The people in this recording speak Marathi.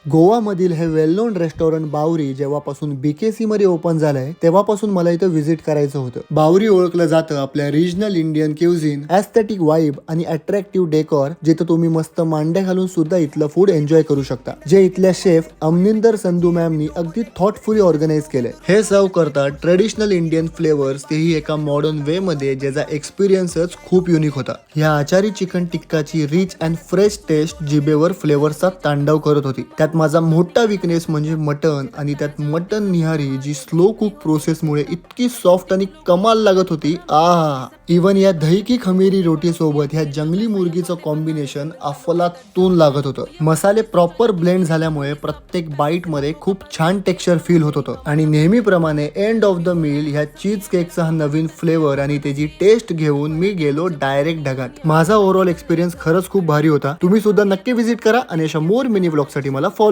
गोवामधील हे वेल नोन रेस्टॉरंट बावरी जेव्हापासून BKC मध्ये ओपन झालंय तेव्हापासून मला इथं व्हिजिट करायचं होतं. बावरी ओळखलं जातं आपल्या regional Indian cuisine, aesthetic vibe आणि अट्रॅक्टिव्ह डेकोर, जिथं तुम्ही मस्त मांडे घालून सुद्धा इथलं फूड एन्जॉय करू शकता. जे इथल्या शेफ अमनिंदर संधू मॅमनी अगदी थॉटफुली ऑर्गनाइज केलंय. हे सर्व करतात ट्रेडिशनल इंडियन फ्लेवर्स, तेही एका मॉडर्न वे मध्ये, ज्याचा एक्सपिरियन्सच खूप युनिक होता. या आचारी चिकन टिक्काची रिच अँड फ्रेश टेस्ट जिभेवर फ्लेवर्सचा तांडव करत होती. त्यात माझा मोठा विकनेस म्हणजे मटन, आणि त्यात मटन निहारी जी स्लो कुक प्रोसेसमुळे इतकी सॉफ्ट आणि कमाल लागत होती. इवन या दही की खमीरी रोटी सोबत ह्या जंगली मुर्गीचं कॉम्बिनेशन अफलातून लागत होतं. मसाले प्रॉपर ब्लेंड झाल्यामुळे प्रत्येक बाईट मध्ये खूप छान टेक्स्चर फील होत होतं. आणि नेहमीप्रमाणे एंड ऑफ द मील ह्या चीज केकचा हा नवीन फ्लेवर आणि त्याची टेस्ट घेऊन मी गेलो डायरेक्ट ढगात. माझा ओव्हरऑल एक्सपिरियन्स खरंच खूप भारी होता. तुम्ही सुद्धा नक्की व्हिजिट करा आणि अशा मोर मिनी व्लॉग साठी मला फॉलो